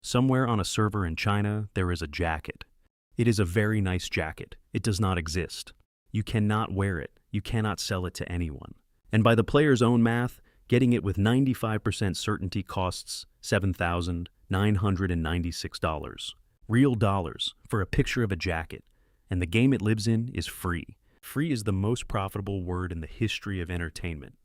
Somewhere on a server in China, there is a jacket. It is a very nice jacket. It does not exist. You cannot wear it. You cannot sell it to anyone. And by the player's own math, getting it with 95% certainty costs $7,996. Real dollars for a picture of a jacket. And the game it lives in is free. Free is the most profitable word in the history of entertainment.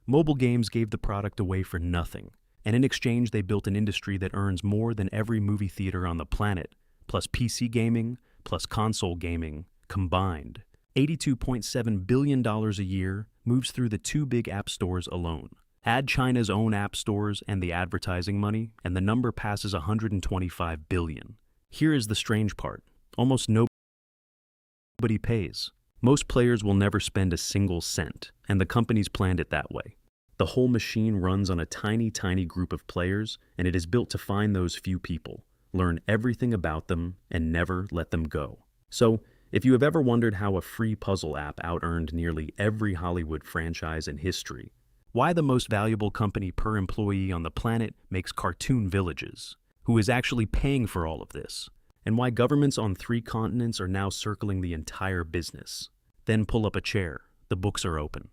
Mobile games gave the product away for nothing. And in exchange, they built an industry that earns more than every movie theater on the planet, plus PC gaming, plus console gaming, combined. $82.7 billion a year moves through the two big app stores alone. Add China's own app stores and the advertising money, and the number passes 125 billion. Here is the strange part. Almost nobody pays. Most players will never spend a single cent, and the companies planned it that way. The whole machine runs on a tiny, tiny group of players, and it is built to find those few people, learn everything about them, and never let them go. So, if you have ever wondered how a free puzzle app out-earned nearly every Hollywood franchise in history, why the most valuable company per employee on the planet makes cartoon villages, who is actually paying for all of this, and why governments on 3 continents are now circling the entire business, then pull up a chair. The books are open.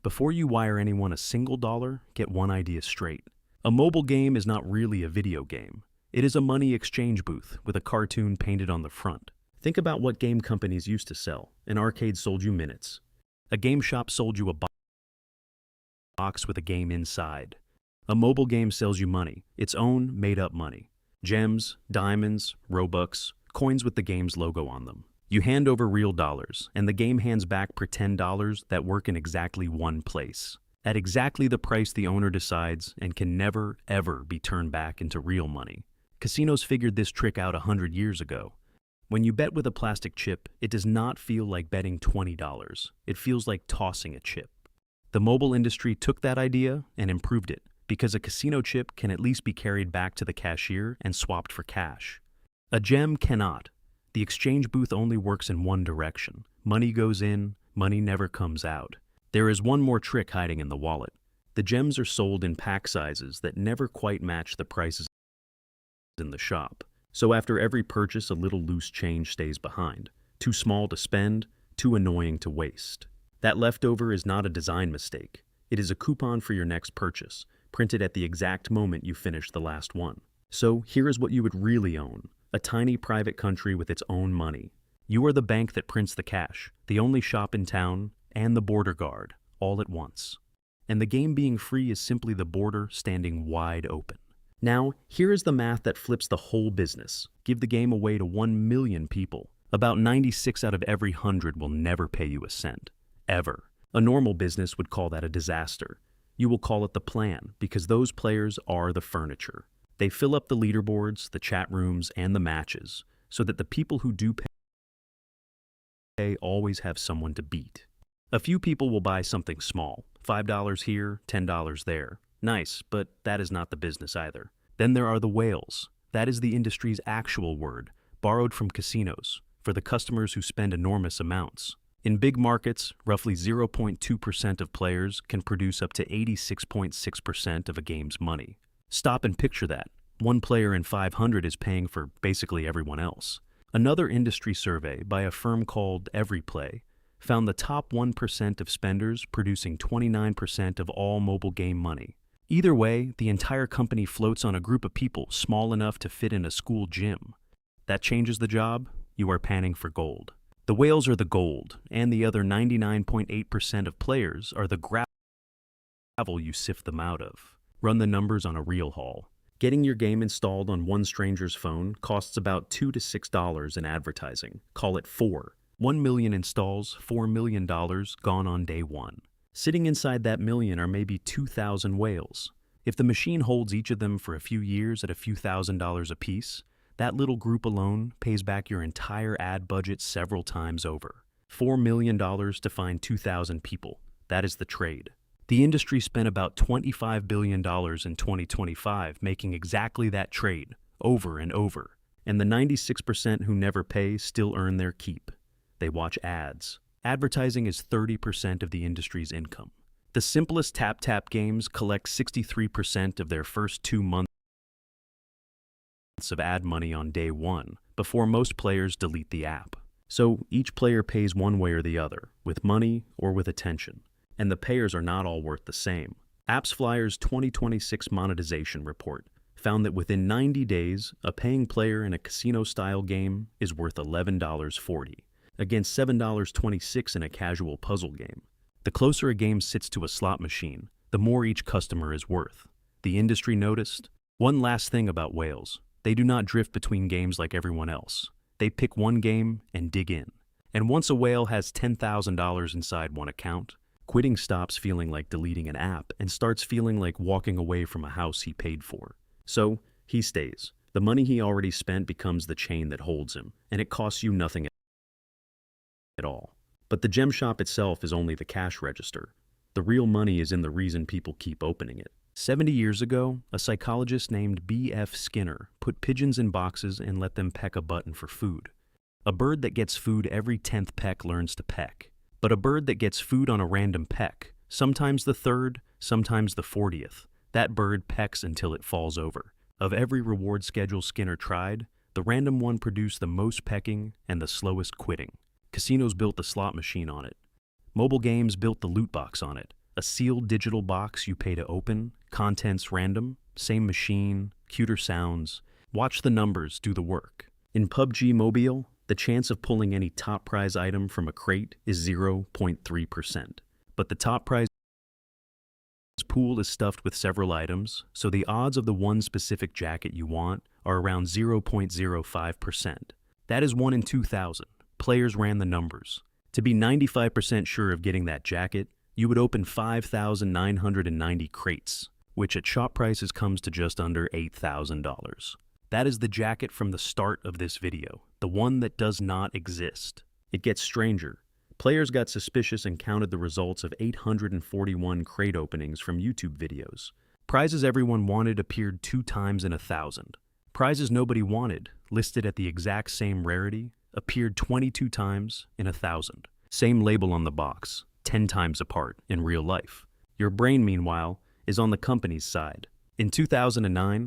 Before you wire anyone a single dollar, get one idea straight. A mobile game is not really a video game. It is a money exchange booth with a cartoon painted on the front. Think about what game companies used to sell. An arcade sold you minutes. A game shop sold you a box with a game inside. A mobile game sells you money, its own made-up money. Gems, diamonds, Robux, coins with the game's logo on them. You hand over real dollars, and the game hands back pretend dollars that work in exactly one place, at exactly the price the owner decides, and can never, ever be turned back into real money. Casinos figured this trick out 100 years ago. When you bet with a plastic chip, it does not feel like betting $20. It feels like tossing a chip. The mobile industry took that idea and improved it, because a casino chip can at least be carried back to the cashier and swapped for cash. A gem cannot. The exchange booth only works in one direction. Money goes in, money never comes out. There is one more trick hiding in the wallet. The gems are sold in pack sizes that never quite match the prices in the shop. So after every purchase, a little loose change stays behind. Too small to spend, too annoying to waste. That leftover is not a design mistake. It is a coupon for your next purchase, printed at the exact moment you finish the last one. So here is what you would really own. A tiny private country with its own money. You are the bank that prints the cash, the only shop in town, and the border guard, all at once. And the game being free is simply the border standing wide open. Now, here is the math that flips the whole business. Give the game away to 1 million people. About 96 out of every 100 will never pay you a cent. Ever. A normal business would call that a disaster. You will call it the plan, because those players are the furniture. They fill up the leaderboards, the chat rooms, and the matches, so that the people who do pay always have someone to beat. A few people will buy something small, $5 here, $10 there. Nice, but that is not the business either. Then there are the whales. That is the industry's actual word, borrowed from casinos, for the customers who spend enormous amounts. In big markets, roughly 0.2% of players can produce up to 86.6% of a game's money. Stop and picture that. One player in 500 is paying for basically everyone else. Another industry survey by a firm called Everyplay found the top 1% of spenders producing 29% of all mobile game money. Either way, the entire company floats on a group of people small enough to fit in a school gym. That changes the job, you are panning for gold. The whales are the gold, and the other 99.8% of players are the gravel you sift them out of. Run the numbers on a real haul. Getting your game installed on one stranger's phone costs about $2 to $6 in advertising. Call it 4. 1 million installs, $4 million gone on day one. Sitting inside that million are maybe 2,000 whales. If the machine holds each of them for a few years at a few $1,000s apiece, that little group alone pays back your entire ad budget several times over. $4 million to find 2,000 people. That is the trade. The industry spent about $25 billion in 2025 making exactly that trade, over and over. And the 96% who never pay still earn their keep. They watch ads. Advertising is 30% of the industry's income. The simplest tap-tap games collect 63% of their first 2 months of ad money on day one before most players delete the app. So each player pays one way or the other, with money or with attention. And the payers are not all worth the same. AppsFlyer's 2026 monetization report found that within 90 days, a paying player in a casino-style game is worth $11.40, against $7.26 in a casual puzzle game. The closer a game sits to a slot machine, the more each customer is worth. The industry noticed. One last thing about whales. They do not drift between games like everyone else. They pick one game and dig in. And once a whale has $10,000 inside one account, quitting stops feeling like deleting an app and starts feeling like walking away from a house he paid for. So, he stays. The money he already spent becomes the chain that holds him, and it costs you nothing at all. But the gem shop itself is only the cash register. The real money is in the reason people keep opening it. 70 years ago, a psychologist named B.F. Skinner put pigeons in boxes and let them peck a button for food. A bird that gets food every 10th peck learns to peck. But a bird that gets food on a random peck, sometimes the 3rd, sometimes the 40th, that bird pecks until it falls over. Of every reward schedule Skinner tried, the random one produced the most pecking and the slowest quitting. Casinos built the slot machine on it. Mobile games built the loot box on it. A sealed digital box you pay to open, contents random, same machine, cuter sounds. Watch the numbers do the work. In PUBG Mobile, the chance of pulling any top prize item from a crate is 0.3%. But the top prize pool is stuffed with several items, so the odds of the one specific jacket you want are around 0.05%. That is 1 in 2,000. Players ran the numbers. To be 95% sure of getting that jacket, you would open 5,990 crates, which at shop prices comes to just under $8,000. That is the jacket from the start of this video, the one that does not exist. It gets stranger. Players got suspicious and counted the results of 841 crate openings from YouTube videos. Prizes everyone wanted appeared 2 times in 1,000. Prizes nobody wanted, listed at the exact same rarity, appeared 22 times in 1,000. Same label on the box, 10 times apart in real life. Your brain, meanwhile, is on the company's side. In 2009,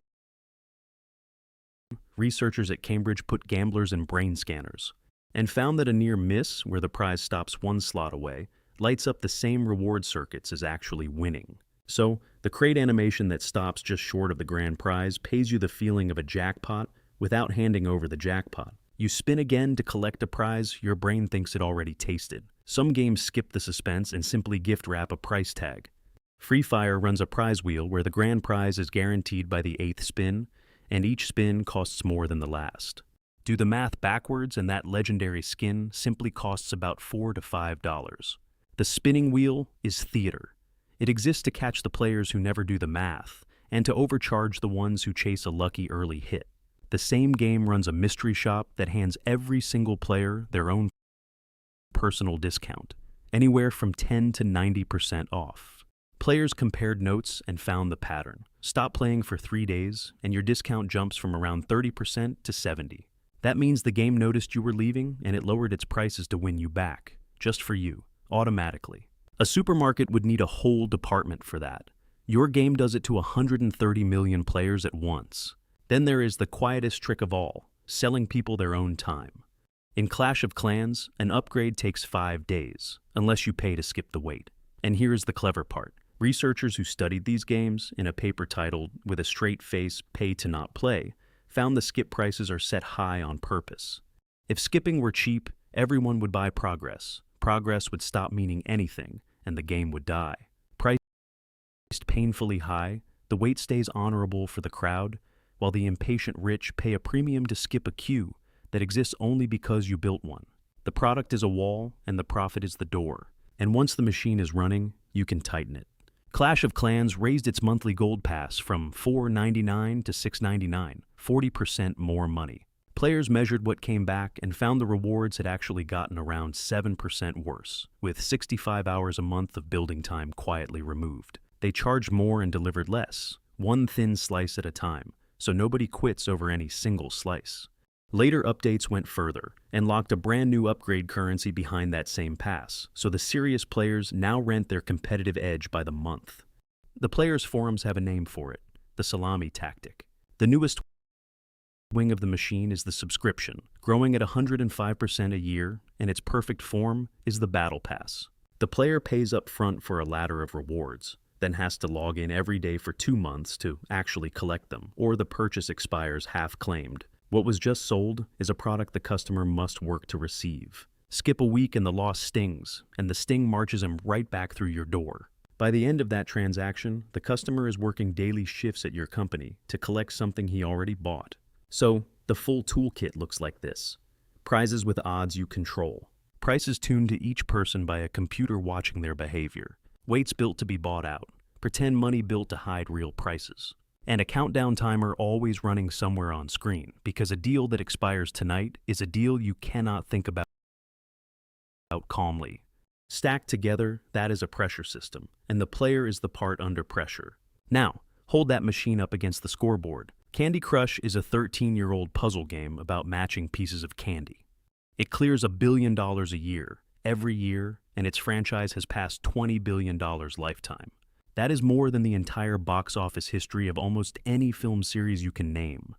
researchers at Cambridge put gamblers in brain scanners and found that a near miss, where the prize stops 1 slot away, lights up the same reward circuits as actually winning. So, the crate animation that stops just short of the grand prize pays you the feeling of a jackpot without handing over the jackpot. You spin again to collect a prize your brain thinks it already tasted. Some games skip the suspense and simply gift wrap a price tag. Free Fire runs a prize wheel where the grand prize is guaranteed by the 8th spin, and each spin costs more than the last. Do the math backwards and that legendary skin simply costs about $4 to $5. The spinning wheel is theater. It exists to catch the players who never do the math, and to overcharge the ones who chase a lucky early hit. The same game runs a mystery shop that hands every single player their own personal discount, anywhere from 10 to 90% off. Players compared notes and found the pattern. Stop playing for 3 days, and your discount jumps from around 30% to 70%. That means the game noticed you were leaving, and it lowered its prices to win you back, just for you, automatically. A supermarket would need a whole department for that. Your game does it to 130 million players at once. Then there is the quietest trick of all, selling people their own time. In Clash of Clans, an upgrade takes 5 days, unless you pay to skip the wait. And here is the clever part. Researchers who studied these games, in a paper titled, "With a Straight Face, Pay to Not Play," found the skip prices are set high on purpose. If skipping were cheap, everyone would buy progress. Progress would stop meaning anything, and the game would die. Priced painfully high, the wait stays honorable for the crowd, while the impatient rich pay a premium to skip a queue that exists only because you built one. The product is a wall, and the profit is the door. And once the machine is running, you can tighten it. Clash of Clans raised its monthly gold pass from $4.99 to $6.99, 40% more money. Players measured what came back and found the rewards had actually gotten around 7% worse, with 65 hours a month of building time quietly removed. They charged more and delivered less, one thin slice at a time, so nobody quits over any single slice. Later updates went further and locked a brand new upgrade currency behind that same pass, so the serious players now rent their competitive edge by the month. The players' forums have a name for it, the salami tactic. The newest wing of the machine is the subscription, growing at 105% a year, and its perfect form is the Battle Pass. The player pays up front for a ladder of rewards, then has to log in every day for 2 months to actually collect them, or the purchase expires half-claimed. What was just sold is a product the customer must work to receive. Skip a week and the loss stings, and the sting marches him right back through your door. By the end of that transaction, the customer is working daily shifts at your company to collect something he already bought. So, the full toolkit looks like this. Prizes with odds you control. Prices tuned to each person by a computer watching their behavior. Weights built to be bought out. Pretend money built to hide real prices. And a countdown timer always running somewhere on screen, because a deal that expires tonight is a deal you cannot think about calmly. Stacked together, that is a pressure system, and the player is the part under pressure. Now, hold that machine up against the scoreboard. Candy Crush is a 13-year-old puzzle game about matching pieces of candy. It clears $1 billion a year, every year, and its franchise has passed $20 billion lifetime. That is more than the entire box office history of almost any film series you can name.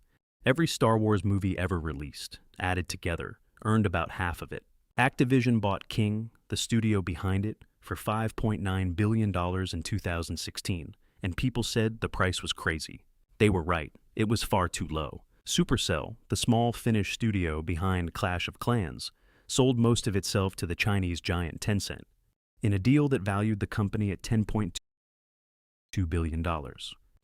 Every Star Wars movie ever released, added together, earned about half of it. Activision bought King, the studio behind it, for $5.9 billion in 2016, and people said the price was crazy. They were right, it was far too low. Supercell, the small Finnish studio behind Clash of Clans, sold most of itself to the Chinese giant Tencent, in a deal that valued the company at $10.2 billion.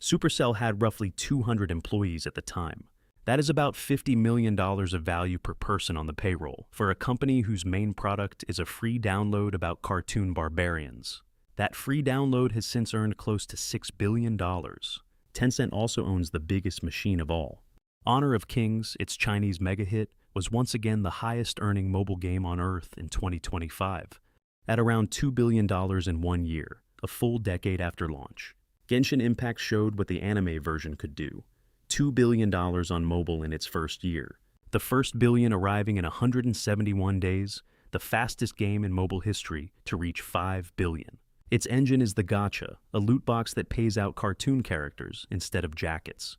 Supercell had roughly 200 employees at the time. That is about $50 million of value per person on the payroll for a company whose main product is a free download about cartoon barbarians. That free download has since earned close to $6 billion. Tencent also owns the biggest machine of all. Honor of Kings, its Chinese mega hit, was once again the highest-earning mobile game on Earth in 2025, at around $2 billion in 1 year, a full decade after launch. Genshin Impact showed what the anime version could do. $2 billion on mobile in its first year. The first billion arriving in 171 days, the fastest game in mobile history to reach 5 billion. Its engine is the gacha, a loot box that pays out cartoon characters instead of jackets.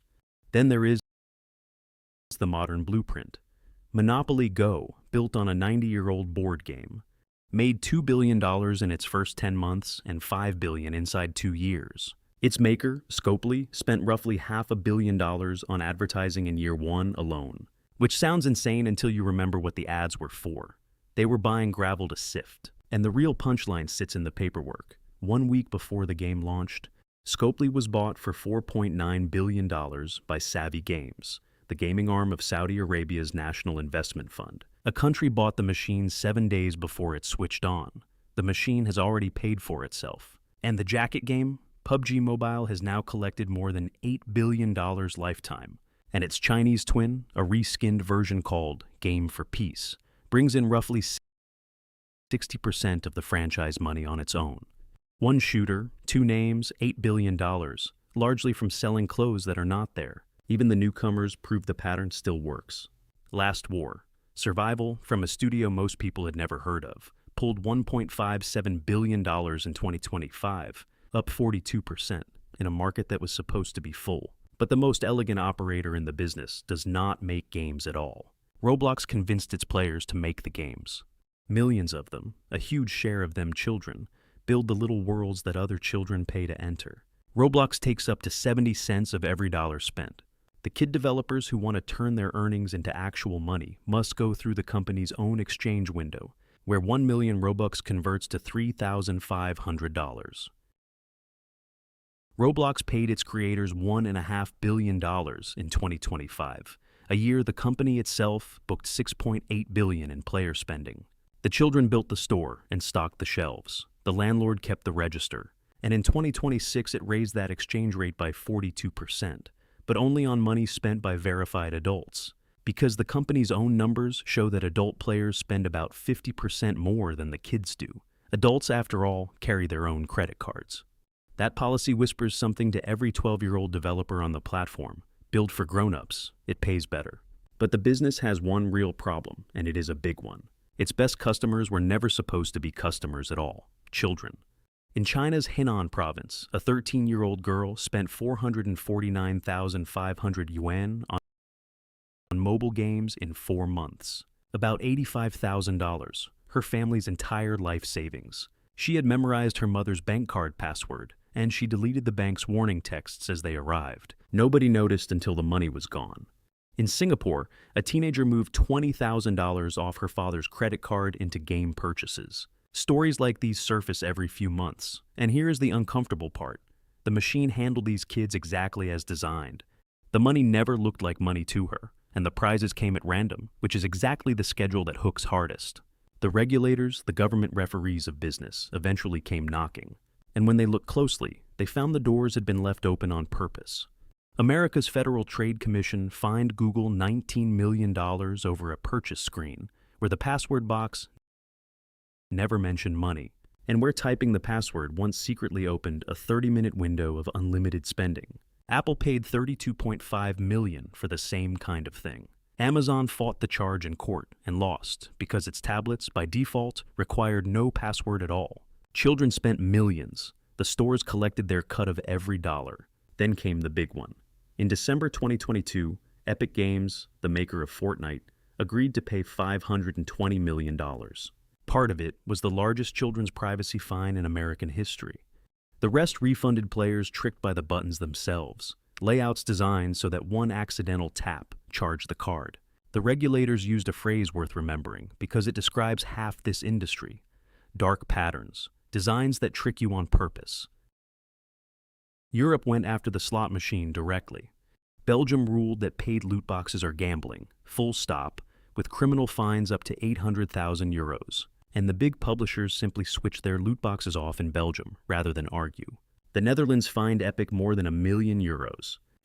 Then there is the modern blueprint. Monopoly Go, built on a 90-year-old board game. Made $2 billion in its first 10 months and $5 billion inside 2 years. Its maker, Scopely, spent roughly $500 million on advertising in year 1 alone, which sounds insane until you remember what the ads were for. They were buying gravel to sift, and the real punchline sits in the paperwork. 1 week before the game launched, Scopely was bought for $4.9 billion by Savvy Games, the gaming arm of Saudi Arabia's National Investment Fund. A country bought the machine 7 days before it switched on. The machine has already paid for itself. And the jacket game? PUBG Mobile has now collected more than $8 billion lifetime, and its Chinese twin, a reskinned version called Game for Peace, brings in roughly 60% of the franchise money on its own. One shooter, 2 names, $8 billion, largely from selling clothes that are not there. Even the newcomers prove the pattern still works. Last War, survival from a studio most people had never heard of, pulled $1.57 billion in 2025, up 42%, in a market that was supposed to be full. But the most elegant operator in the business does not make games at all. Roblox convinced its players to make the games. Millions of them, a huge share of them children, build the little worlds that other children pay to enter. Roblox takes up to 70 cents of every dollar spent. The kid developers who want to turn their earnings into actual money must go through the company's own exchange window, where 1 million Robux converts to $3,500. Roblox paid its creators $1.5 billion in 2025, a year the company itself booked $6.8 billion in player spending. The children built the store and stocked the shelves. The landlord kept the register. And in 2026 it raised that exchange rate by 42%, but only on money spent by verified adults, because the company's own numbers show that adult players spend about 50% more than the kids do. Adults, after all, carry their own credit cards. That policy whispers something to every 12-year-old developer on the platform. Build for grown-ups. It pays better. But the business has one real problem, and it is a big one. Its best customers were never supposed to be customers at all. Children. In China's Henan province, a 13-year-old girl spent 449,500 yuan on on mobile games in 4 months. About $85,000, her family's entire life savings. She had memorized her mother's bank card password, and she deleted the bank's warning texts as they arrived. Nobody noticed until the money was gone. In Singapore, a teenager moved $20,000 off her father's credit card into game purchases. Stories like these surface every few months, and here is the uncomfortable part. The machine handled these kids exactly as designed. The money never looked like money to her, and the prizes came at random, which is exactly the schedule that hooks hardest. The regulators, the government referees of business, eventually came knocking. And when they looked closely, they found the doors had been left open on purpose. America's Federal Trade Commission fined Google $19 million over a purchase screen, where the password box never mentioned money, and where typing the password once secretly opened a 30-minute window of unlimited spending. Apple paid $32.5 million for the same kind of thing. Amazon fought the charge in court and lost because its tablets, by default, required no password at all. Children spent millions. The stores collected their cut of every dollar. Then came the big one. In December 2022, Epic Games, the maker of Fortnite, agreed to pay $520 million. Part of it was the largest children's privacy fine in American history. The rest refunded players tricked by the buttons themselves, layouts designed so that one accidental tap charged the card. The regulators used a phrase worth remembering because it describes half this industry. Dark patterns, designs that trick you on purpose. Europe went after the slot machine directly. Belgium ruled that paid loot boxes are gambling, full stop, with criminal fines up to 800,000 euros. And the big publishers simply switched their loot boxes off in Belgium, rather than argue. The Netherlands fined Epic more than €1 million.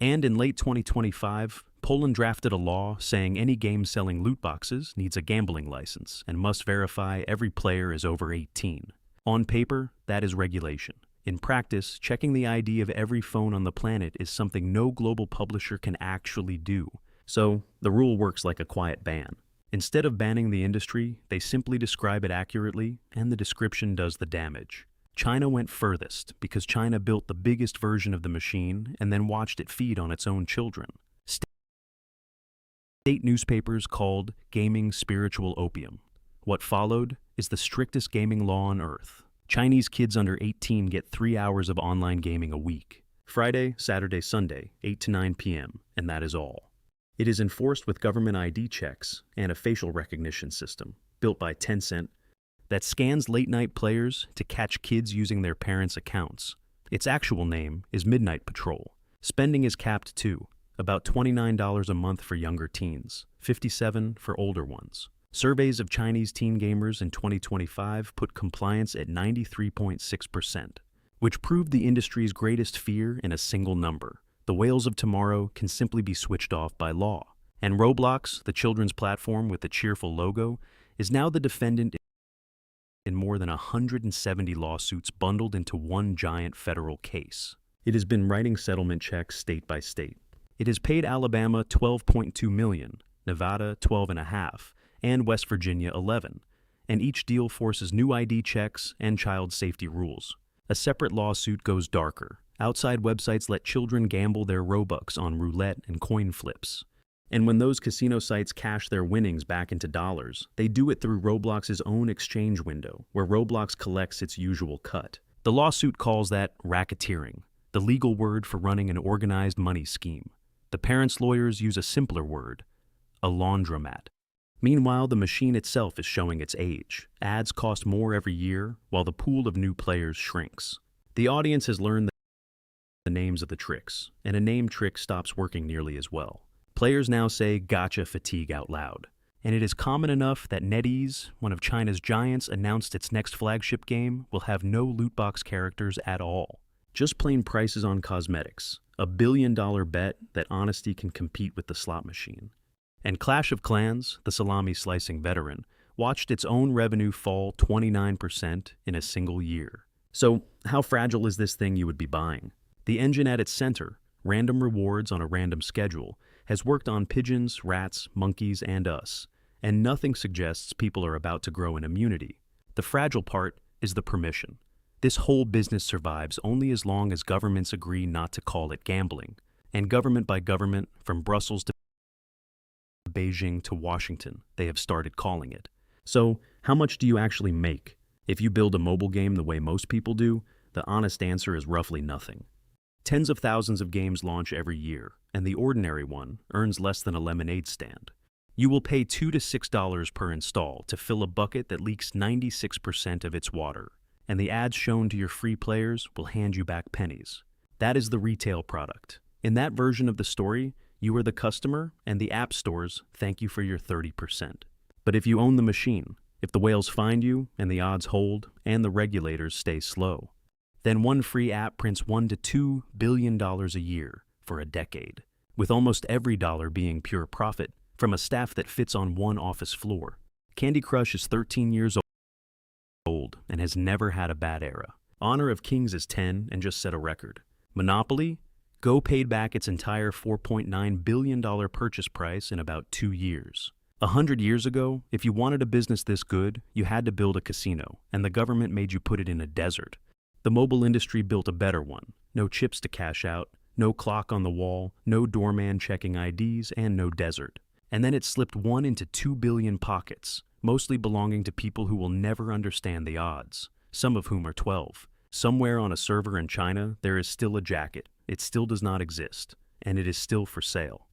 And in late 2025, Poland drafted a law saying any game selling loot boxes needs a gambling license and must verify every player is over 18. On paper, that is regulation. In practice, checking the ID of every phone on the planet is something no global publisher can actually do. So, the rule works like a quiet ban. Instead of banning the industry, they simply describe it accurately, and the description does the damage. China went furthest because China built the biggest version of the machine and then watched it feed on its own children. State newspapers called gaming spiritual opium. What followed is the strictest gaming law on earth. Chinese kids under 18 get 3 hours of online gaming a week. Friday, Saturday, Sunday, 8 to 9 p.m., and that is all. It is enforced with government ID checks and a facial recognition system, built by Tencent, that scans late-night players to catch kids using their parents' accounts. Its actual name is Midnight Patrol. Spending is capped too, about $29 a month for younger teens, $57 for older ones. Surveys of Chinese teen gamers in 2025 put compliance at 93.6%, which proved the industry's greatest fear in a single number. The whales of tomorrow can simply be switched off by law. And Roblox, the children's platform with the cheerful logo, is now the defendant in more than 170 lawsuits bundled into one giant federal case. It has been writing settlement checks state by state. It has paid Alabama $12.2 million, Nevada $12.5, and West Virginia $11, and each deal forces new ID checks and child safety rules. A separate lawsuit goes darker. Outside websites let children gamble their Robux on roulette and coin flips. And when those casino sites cash their winnings back into dollars, they do it through Roblox's own exchange window, where Roblox collects its usual cut. The lawsuit calls that racketeering, the legal word for running an organized money scheme. The parents' lawyers use a simpler word, a laundromat. Meanwhile, the machine itself is showing its age. Ads cost more every year, while the pool of new players shrinks. The audience has learned the names of the tricks, and a name trick stops working nearly as well. Players now say "gotcha" fatigue out loud. And it is common enough that NetEase, one of China's giants, announced its next flagship game will have no loot box characters at all. Just plain prices on cosmetics. A $1 billion bet that honesty can compete with the slot machine. And Clash of Clans, the salami-slicing veteran, watched its own revenue fall 29% in a single year. So, how fragile is this thing you would be buying? The engine at its center, random rewards on a random schedule, has worked on pigeons, rats, monkeys, and us, and nothing suggests people are about to grow an immunity. The fragile part is the permission. This whole business survives only as long as governments agree not to call it gambling. And government by government, from Brussels to Beijing to Washington, they have started calling it. So, how much do you actually make? If you build a mobile game the way most people do, the honest answer is roughly nothing. Tens of thousands of games launch every year, and the ordinary one earns less than a lemonade stand. You will pay $2 to $6 per install to fill a bucket that leaks 96% of its water, and the ads shown to your free players will hand you back pennies. That is the retail product. In that version of the story, you are the customer, and the app stores thank you for your 30%. But if you own the machine, if the whales find you, and the odds hold, and the regulators stay slow, then one free app prints $1 to $2 billion a year for a decade, with almost every dollar being pure profit from a staff that fits on one office floor. Candy Crush is 13 years old and has never had a bad era. Honor of Kings is 10 and just set a record. Monopoly? Go paid back its entire $4.9 billion purchase price in about 2 years. 100 years ago, if you wanted a business this good, you had to build a casino, and the government made you put it in a desert. The mobile industry built a better one. No chips to cash out, no clock on the wall, no doorman checking IDs, and no desert. And then it slipped 1 into 2 billion pockets, mostly belonging to people who will never understand the odds, some of whom are 12. Somewhere on a server in China, there is still a jacket. It still does not exist, and it is still for sale.